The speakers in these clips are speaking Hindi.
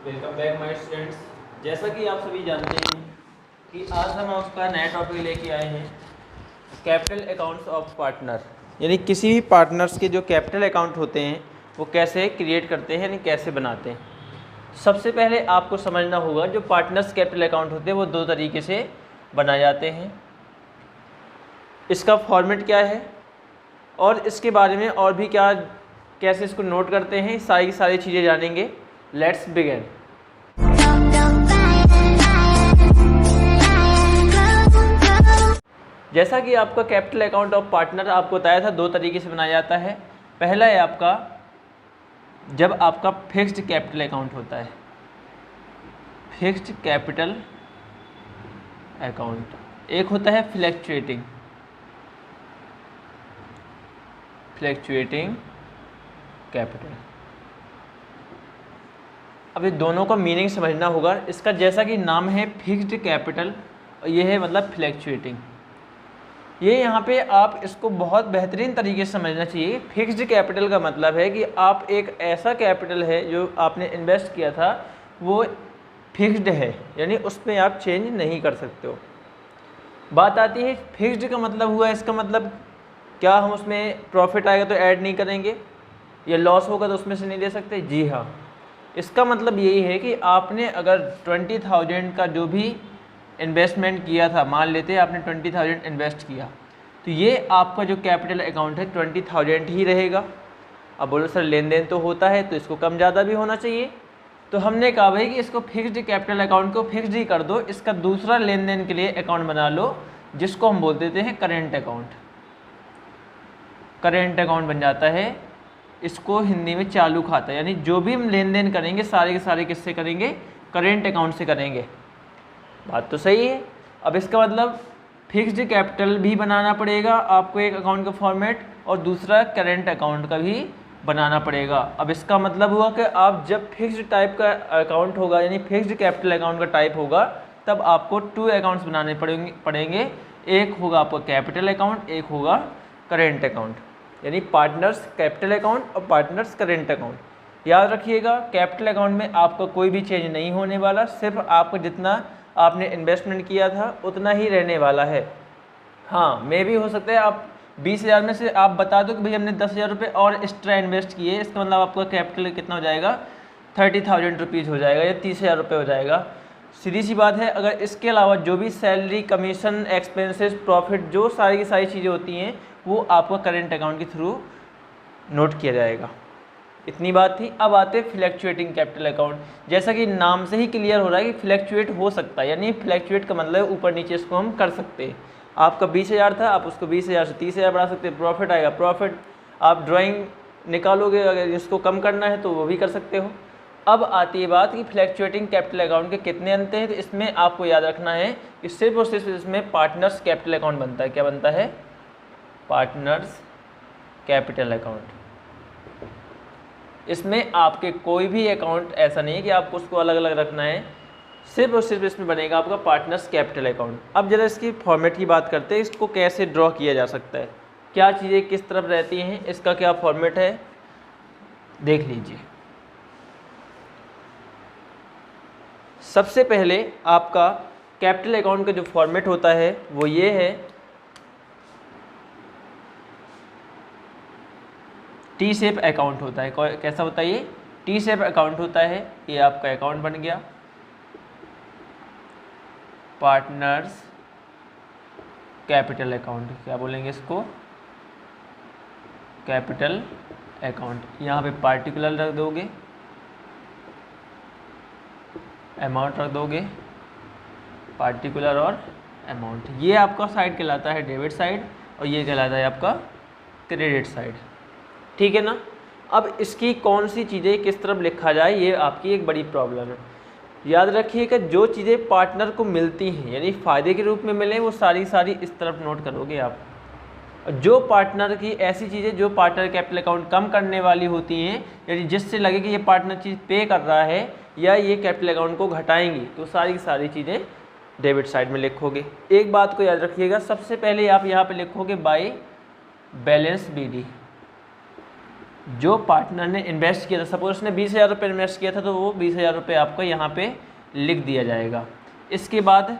Welcome back my students. जैसा कि आप सभी जानते हैं कि आज हम आपका नया टॉपिक लेके आए हैं कैपिटल अकाउंट्स ऑफ पार्टनर, यानी किसी भी पार्टनर्स के जो कैपिटल अकाउंट होते हैं वो कैसे क्रिएट करते हैं यानी कैसे बनाते हैं। सबसे पहले आपको समझना होगा जो पार्टनर्स कैपिटल अकाउंट होते हैं वो दो तरीके से बनाए जाते हैं। इसका फॉर्मेट क्या है और इसके बारे में और भी क्या कैसे इसको नोट करते हैं, सारी चीज़ें जानेंगे। Let's begin. जैसा कि आपका कैपिटल अकाउंट ऑफ पार्टनर आपको बताया था दो तरीके से बनाया जाता है। पहला है आपका जब आपका फिक्स्ड कैपिटल अकाउंट होता है, फिक्स्ड कैपिटल अकाउंट। एक होता है फ्लैक्चुएटिंग कैपिटल। अब ये दोनों का मीनिंग समझना होगा। इसका जैसा कि नाम है फिक्स्ड कैपिटल, ये है मतलब फ्लैक्चुएटिंग। ये यहाँ पे आप इसको बहुत बेहतरीन तरीके से समझना चाहिए। फिक्स्ड कैपिटल का मतलब है कि आप एक ऐसा कैपिटल है जो आपने इन्वेस्ट किया था वो फिक्स्ड है, यानी उसमें आप चेंज नहीं कर सकते हो। बात आती है फिक्स्ड का मतलब हुआ, इसका मतलब क्या हम उसमें प्रॉफिट आएगा तो ऐड नहीं करेंगे या लॉस होगा तो उसमें से नहीं दे सकते? जी हाँ, इसका मतलब यही है कि आपने अगर 20,000 का जो भी इन्वेस्टमेंट किया था, मान लेते हैं आपने 20,000 इन्वेस्ट किया, तो ये आपका जो कैपिटल अकाउंट है 20,000 ही रहेगा। अब बोलो सर लेन देन तो होता है तो इसको कम ज़्यादा भी होना चाहिए, तो हमने कहा भाई कि इसको फिक्स्ड कैपिटल अकाउंट को फिक्स्ड ही कर दो, इसका दूसरा लेन देन के लिए अकाउंट बना लो जिसको हम बोल देते हैं करेंट अकाउंट। करेंट अकाउंट बन जाता है, इसको हिंदी में चालू खाता, यानी जो भी हम लेन देन करेंगे सारे के सारे किससे करेंगे? करेंट अकाउंट से करेंगे। बात तो सही है। अब इसका मतलब फिक्स्ड कैपिटल भी बनाना पड़ेगा आपको एक अकाउंट का फॉर्मेट, और दूसरा करेंट अकाउंट का भी बनाना पड़ेगा। अब इसका मतलब हुआ कि आप जब फिक्स्ड टाइप का अकाउंट होगा यानी फिक्स्ड कैपिटल अकाउंट का टाइप होगा तब आपको 2 अकाउंट्स बनाने पड़ेंगे। एक होगा आपका कैपिटल अकाउंट, एक होगा करेंट अकाउंट, यानी पार्टनर्स कैपिटल अकाउंट और पार्टनर्स करेंट अकाउंट। याद रखिएगा कैपिटल अकाउंट में आपका कोई भी चेंज नहीं होने वाला, सिर्फ आपको जितना आपने इन्वेस्टमेंट किया था उतना ही रहने वाला है। हाँ, मे भी हो सकता है आप 20,000 में से आप बता दो कि भाई हमने 10,000 रुपये और एक्स्ट्रा इन्वेस्ट किए, इसका मतलब आपका कैपिटल कितना हो जाएगा? 30,000 रुपीज़ हो जाएगा या 30,000 रुपये हो जाएगा। सीधी सी बात है। अगर इसके अलावा जो भी सैलरी, कमीशन, एक्सपेंसेस, प्रॉफिट, जो सारी की सारी चीज़ें होती हैं वो आपका करेंट अकाउंट के थ्रू नोट किया जाएगा। इतनी बात थी। अब आते हैं फ्लैक्चुएटिंग कैपिटल अकाउंट। जैसा कि नाम से ही क्लियर हो रहा है कि फ्लैक्चुएट हो सकता है, यानी फ्लैक्चुएट का मतलब ऊपर नीचे इसको हम कर सकते हैं। आपका 20,000 था, आप उसको 20,000 से 30,000 बढ़ा सकते हैं। प्रॉफिट आएगा, प्रॉफिट आप ड्राइंग निकालोगे, अगर इसको कम करना है तो वो भी कर सकते हो। अब आती है बात कि फ्लैक्चुएटिंग कैपिटल अकाउंट के कितने अंत हैं। तो इसमें आपको याद रखना है कि सिर्फ और सिर्फ इसमें पार्टनर्स कैपिटल अकाउंट बनता है। क्या बनता है? Partners capital account. इसमें आपके कोई भी अकाउंट ऐसा नहीं है कि आपको उसको अलग अलग रखना है, सिर्फ और सिर्फ इसमें बनेगा आपका पार्टनर्स कैपिटल अकाउंट। अब जरा इसकी फॉर्मेट की बात करते हैं, इसको कैसे ड्रॉ किया जा सकता है, क्या चीज़ें किस तरफ रहती हैं, इसका क्या फॉर्मेट है, देख लीजिए। सबसे पहले आपका कैपिटल अकाउंट का जो फॉर्मेट होता है वो ये है, टी शेप अकाउंट होता है। कैसा होता है ये? टी शेप अकाउंट होता है। ये आपका अकाउंट बन गया पार्टनर्स कैपिटल अकाउंट। क्या बोलेंगे इसको? Capital account. यहाँ पे पार्टिकुलर रख दोगे, अमाउंट रख दोगे, पार्टिकुलर और अमाउंट। ये आपका साइड कहलाता है डेबिट साइड और ये कहलाता है आपका क्रेडिट साइड। ठीक है ना। अब इसकी कौन सी चीज़ें किस तरफ लिखा जाए ये आपकी एक बड़ी प्रॉब्लम है। याद रखिएगा जो चीज़ें पार्टनर को मिलती हैं यानी फ़ायदे के रूप में मिलें वो सारी इस तरफ नोट करोगे आप। जो पार्टनर की ऐसी चीज़ें जो पार्टनर कैपिटल अकाउंट कम करने वाली होती हैं, यानी जिससे लगे कि ये पार्टनर चीज़ पे कर रहा है या ये कैपिटल अकाउंट को घटाएंगी, तो सारी की सारी चीज़ें डेबिट साइड में लिखोगे। एक बात को याद रखिएगा, सबसे पहले आप यहाँ पे लिखोगे बाय बैलेंस BD। जो पार्टनर ने इन्वेस्ट किया था, सपोज उसने 20,000 रुपये इन्वेस्ट किया था, तो वो 20,000 रुपये आपको यहाँ पे लिख दिया जाएगा। इसके बाद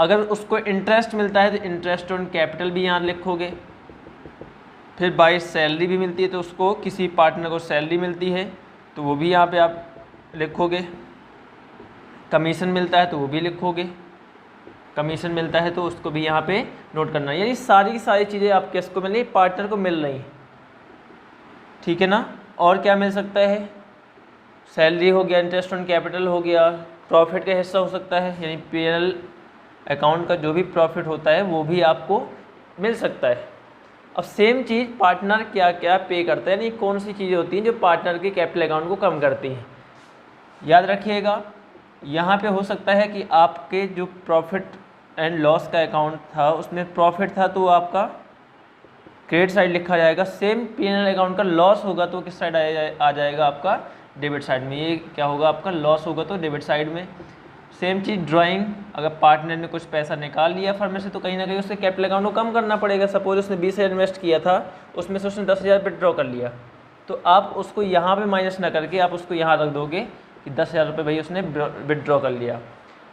अगर उसको इंटरेस्ट मिलता है तो इंटरेस्ट ऑन कैपिटल भी यहाँ लिखोगे। फिर बाय सैलरी भी मिलती है, तो उसको किसी पार्टनर को सैलरी मिलती है तो वो भी यहाँ पे आप लिखोगे। कमीशन मिलता है तो वो भी लिखोगे, कमीशन मिलता है तो उसको भी यहाँ पे नोट करना है। यानी सारी की सारी चीज़ें आपके इसको मिल रही, पार्टनर को मिल रही, ठीक है ना। और क्या मिल सकता है, सैलरी हो गया, इंटरेस्ट ऑन कैपिटल हो गया, प्रॉफिट का हिस्सा हो सकता है, यानी पीएनएल अकाउंट का जो भी प्रॉफिट होता है वो भी आपको मिल सकता है। अब सेम चीज़ पार्टनर क्या क्या पे करता है, यानी कौन सी चीज़ें होती हैं जो पार्टनर के कैपिटल अकाउंट को कम करती हैं। याद रखिएगा, यहाँ पे हो सकता है कि आपके जो प्रॉफिट एंड लॉस का अकाउंट था उसमें प्रॉफिट था तो आपका क्रेडिट साइड लिखा जाएगा। सेम पीएनएल अकाउंट का लॉस होगा तो किस साइड आ जाएगा आपका डेबिट साइड में। ये क्या होगा आपका, लॉस होगा तो डेबिट साइड में। सेम चीज़ ड्राइंग, अगर पार्टनर ने कुछ पैसा निकाल लिया फर्म में से तो कहीं ना कहीं उससे कैपिटल अकाउंट को कम करना पड़ेगा। सपोज उसने 20,000 इन्वेस्ट किया था, उसमें से उसने 10,000 विथड्रॉ कर लिया, तो आप उसको यहाँ पे माइनस ना करके आप उसको यहाँ रख दोगे कि 10,000 रुपये भाई उसने विथड्रॉ कर लिया।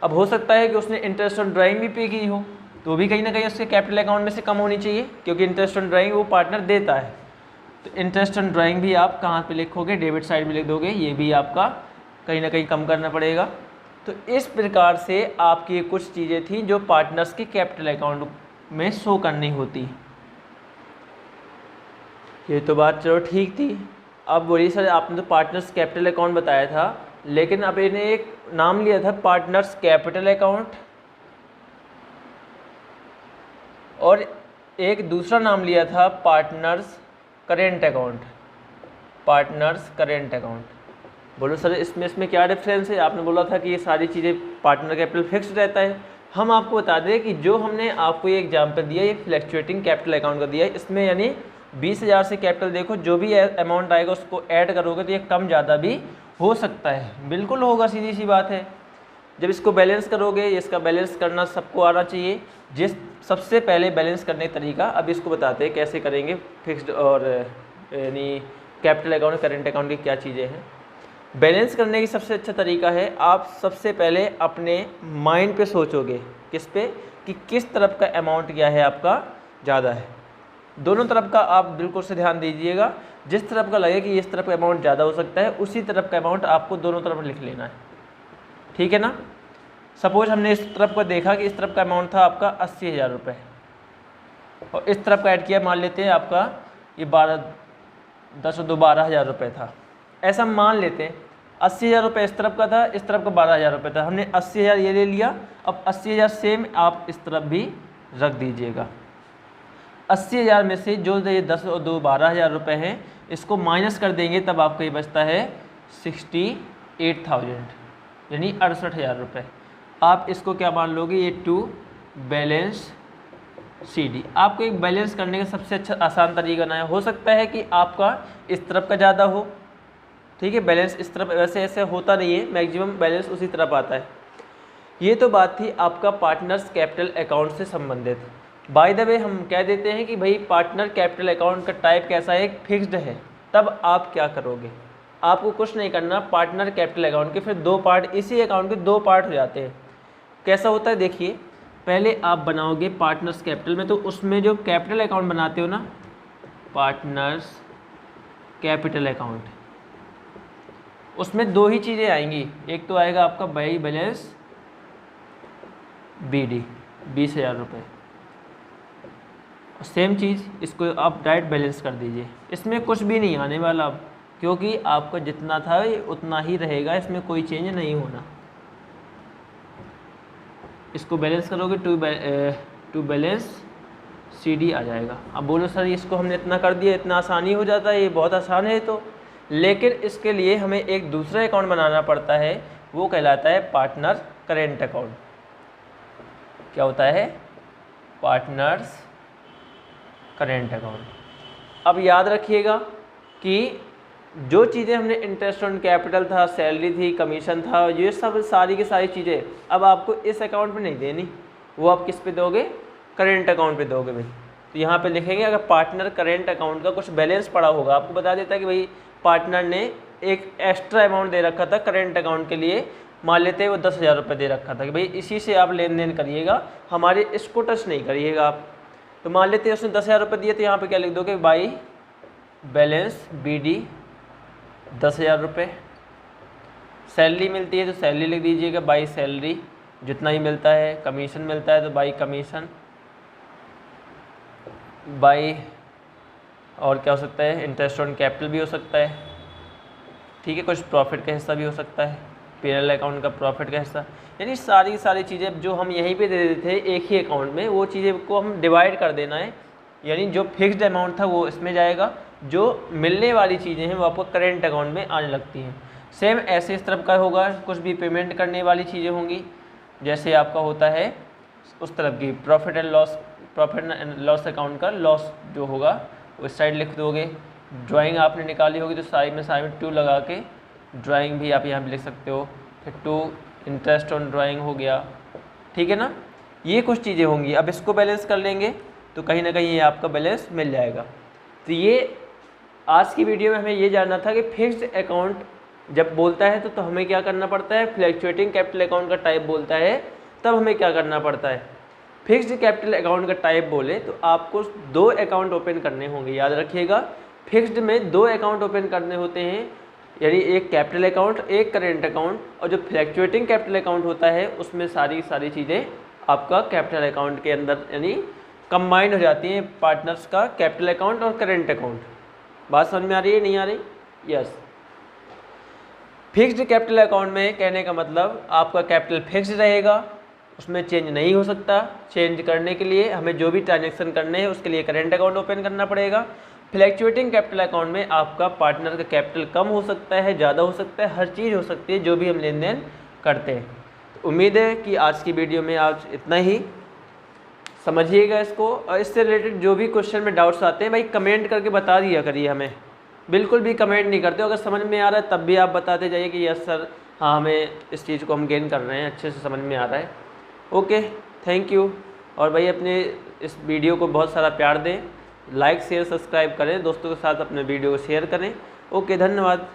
अब हो सकता है कि उसने इंटरेस्ट ऑन ड्राइंग भी पे की हो, तो भी कहीं ना कहीं उसके कैपिटल अकाउंट में से कम होनी चाहिए, क्योंकि इंटरेस्ट ऑन ड्राइंग वो पार्टनर देता है। तो इंटरेस्ट ऑन ड्राइंग भी आप कहाँ पे लिखोगे, डेबिट साइड में लिख दोगे, ये भी आपका कहीं ना कहीं कम करना पड़ेगा। तो इस प्रकार से आपकी कुछ चीज़ें थी जो पार्टनर्स के कैपिटल अकाउंट में शो करनी होती। ये तो बात चलो ठीक थी। अब बोलिए सर आपने तो पार्टनर्स कैपिटल अकाउंट बताया था, लेकिन अब इन्हें एक नाम लिया था पार्टनर्स कैपिटल अकाउंट, और एक दूसरा नाम लिया था partners current account. Partners current account, बोलो सर इसमें क्या डिफरेंस है। आपने बोला था कि ये सारी चीज़ें पार्टनर कैपिटल फिक्स्ड रहता है। हम आपको बता दें कि जो हमने आपको ये एग्जांपल दिया ये फ्लक्चुएटिंग कैपिटल अकाउंट का दिया है। इसमें यानी 20,000 से कैपिटल देखो, जो भी अमाउंट आएगा उसको ऐड करोगे तो ये कम ज़्यादा भी हो सकता है, बिल्कुल होगा, सीधी सी बात है। जब इसको बैलेंस करोगे, इसका बैलेंस करना सबको आना चाहिए। जिस सबसे पहले बैलेंस करने का तरीका अब इसको बताते हैं कैसे करेंगे। फिक्स्ड और यानी कैपिटल अकाउंट करेंट अकाउंट की क्या चीज़ें हैं। बैलेंस करने की सबसे अच्छा तरीका है, आप सबसे पहले अपने माइंड पे सोचोगे, किस पे, कि किस तरफ का अमाउंट क्या है आपका ज़्यादा है। दोनों तरफ का आप बिल्कुल से ध्यान दीजिएगा। जिस तरफ का लगे कि इस तरफ का अमाउंट ज़्यादा हो सकता है, उसी तरफ का अमाउंट आपको दोनों तरफ लिख लेना है, ठीक है ना। सपोज हमने इस तरफ को देखा कि इस तरफ का अमाउंट था आपका 80,000 रुपये, और इस तरफ का ऐड किया, मान लेते हैं आपका ये 12,000 रुपये था, ऐसा मान लेते हैं। 80,000 रुपये इस तरफ का था, इस तरफ का 12,000 रुपये था, हमने 80,000 ये ले लिया। अब 80,000 सेम आप इस तरफ भी रख दीजिएगा। 80,000 में से जो ये 10 और 2 12,000 रुपये हैं, इसको माइनस कर देंगे तब आपको ये बचता है 68,000, यानी 68,000 रुपये। आप इसको क्या मान लोगे, ये टू बैलेंस CD। आपको एक बैलेंस करने का सबसे अच्छा आसान तरीका बनाया। हो सकता है कि आपका इस तरफ का ज़्यादा हो, ठीक है, बैलेंस इस तरफ वैसे ऐसे होता नहीं है, मैक्सिमम बैलेंस उसी तरफ आता है। ये तो बात थी आपका पार्टनर्स कैपिटल अकाउंट से संबंधित। बाय द वे हम कह देते हैं कि भाई पार्टनर कैपिटल अकाउंट का टाइप कैसा है, फिक्स्ड है। तब आप क्या करोगे, आपको कुछ नहीं करना। पार्टनर कैपिटल अकाउंट के फिर दो पार्ट, इसी अकाउंट के दो पार्ट हो जाते हैं। कैसा होता है देखिए, पहले आप बनाओगे पार्टनर्स कैपिटल में, तो उसमें जो कैपिटल अकाउंट बनाते हो ना, पार्टनर्स कैपिटल अकाउंट, उसमें दो ही चीज़ें आएंगी। एक तो आएगा आपका बाई बैलेंस BD 20,000 रुपये, सेम चीज़ इसको आप डायरेक्ट बैलेंस कर दीजिए। इसमें कुछ भी नहीं आने वाला अब, क्योंकि आपका जितना था ये उतना ही रहेगा, इसमें कोई चेंज नहीं होना। इसको बैलेंस करोगे टू बैलेंस CD आ जाएगा। अब बोलो सर इसको हमने इतना कर दिया, इतना आसानी हो जाता है, ये बहुत आसान है तो, लेकिन इसके लिए हमें एक दूसरा अकाउंट बनाना पड़ता है, वो कहलाता है पार्टनर करेंट अकाउंट। क्या होता है, पार्टनर्स करेंट अकाउंट। अब याद रखिएगा कि जो चीज़ें हमने इंटरेस्ट ऑन कैपिटल था, सैलरी थी, कमीशन था, ये सब सारी की सारी चीज़ें अब आपको इस अकाउंट पे नहीं देनी, वो आप किस पे दोगे, करेंट अकाउंट पे दोगे भाई। तो यहाँ पे लिखेंगे अगर पार्टनर करेंट अकाउंट का कुछ बैलेंस पड़ा होगा, आपको बता देता है कि भाई पार्टनर ने एक एक्स्ट्रा अमाउंट दे रखा था करेंट अकाउंट के लिए, मान लेते हैं वो 10,000 रुपये दे रखा था कि भाई इसी से आप लेन देन करिएगा, हमारे इसको टच नहीं करिएगा आप। तो मान लेते हैं उसने 10,000 रुपये दिए, तो यहाँ पे क्या लिख दोगे, बाई बैलेंस BD 10,000 रुपये। सैलरी मिलती है तो सैलरी लिख दीजिएगा बाई सैलरी, जितना ही मिलता है। कमीशन मिलता है तो बाई कमीशन, बाई और क्या हो सकता है, इंटरेस्ट ऑन कैपिटल भी हो सकता है, ठीक है, कुछ प्रॉफिट का हिस्सा भी हो सकता है, पेरोल अकाउंट का प्रॉफिट का हिस्सा। यानी सारी चीज़ें जो हम यहीं पे दे देते थे एक ही अकाउंट में, वो चीज़ें को हम डिवाइड कर देना है। यानी जो फिक्स्ड अमाउंट था वो इसमें जाएगा, जो मिलने वाली चीज़ें हैं वो आपको करेंट अकाउंट में आने लगती हैं। सेम ऐसे इस तरफ का होगा, कुछ भी पेमेंट करने वाली चीज़ें होंगी, जैसे आपका होता है उस तरफ की प्रॉफिट एंड लॉस अकाउंट का लॉस जो होगा उस साइड लिख दोगे। ड्राइंग आपने निकाली होगी तो साइड में 2 लगा के ड्राइंग भी आप यहाँ पे लिख सकते हो। फिर 2 इंटरेस्ट ऑन ड्राइंग हो गया, ठीक है ना। ये कुछ चीज़ें होंगी। अब इसको बैलेंस कर लेंगे तो कहीं ना कहीं ये आपका बैलेंस मिल जाएगा। तो ये आज की वीडियो में हमें ये जानना था कि फिक्स्ड अकाउंट जब बोलता है तो हमें क्या करना पड़ता है, फ्लैक्चुएटिंग कैपिटल अकाउंट का टाइप बोलता है तब हमें क्या करना पड़ता है। फिक्स्ड कैपिटल अकाउंट का टाइप बोले तो आपको 2 अकाउंट ओपन करने होंगे, याद रखिएगा। फिक्स्ड में 2 अकाउंट ओपन करने होते हैं, यानी एक कैपिटल अकाउंट, एक करेंट अकाउंट। और जो फ्लैक्चुएटिंग कैपिटल अकाउंट होता है उसमें सारी चीज़ें आपका कैपिटल अकाउंट के अंदर यानी कंबाइंड हो जाती हैं, पार्टनर्स का कैपिटल अकाउंट और करेंट अकाउंट। बात समझ में आ रही है, नहीं आ रही? यस। फिक्स्ड कैपिटल अकाउंट में कहने का मतलब आपका कैपिटल फिक्स्ड रहेगा, उसमें चेंज नहीं हो सकता। चेंज करने के लिए हमें जो भी ट्रांजैक्शन करने हैं उसके लिए करेंट अकाउंट ओपन करना पड़ेगा। फ्लैक्चुएटिंग कैपिटल अकाउंट में आपका पार्टनर का कैपिटल कम हो सकता है, ज़्यादा हो सकता है, हर चीज़ हो सकती है जो भी हम लेन देन करते हैं। तो उम्मीद है कि आज की वीडियो में आज इतना ही, समझिएगा इसको। और इससे रिलेटेड जो भी क्वेश्चन में डाउट्स आते हैं भाई कमेंट करके बता दिया करिए हमें, बिल्कुल भी कमेंट नहीं करते। अगर समझ में आ रहा है तब भी आप बताते जाइए कि यस सर, हाँ हमें इस चीज़ को हम गेन कर रहे हैं, अच्छे से समझ में आ रहा है। Okay, thank you. और भाई अपने इस वीडियो को बहुत सारा प्यार दें, लाइक शेयर सब्सक्राइब करें, दोस्तों के साथ अपने वीडियो को शेयर करें। ओके, धन्यवाद।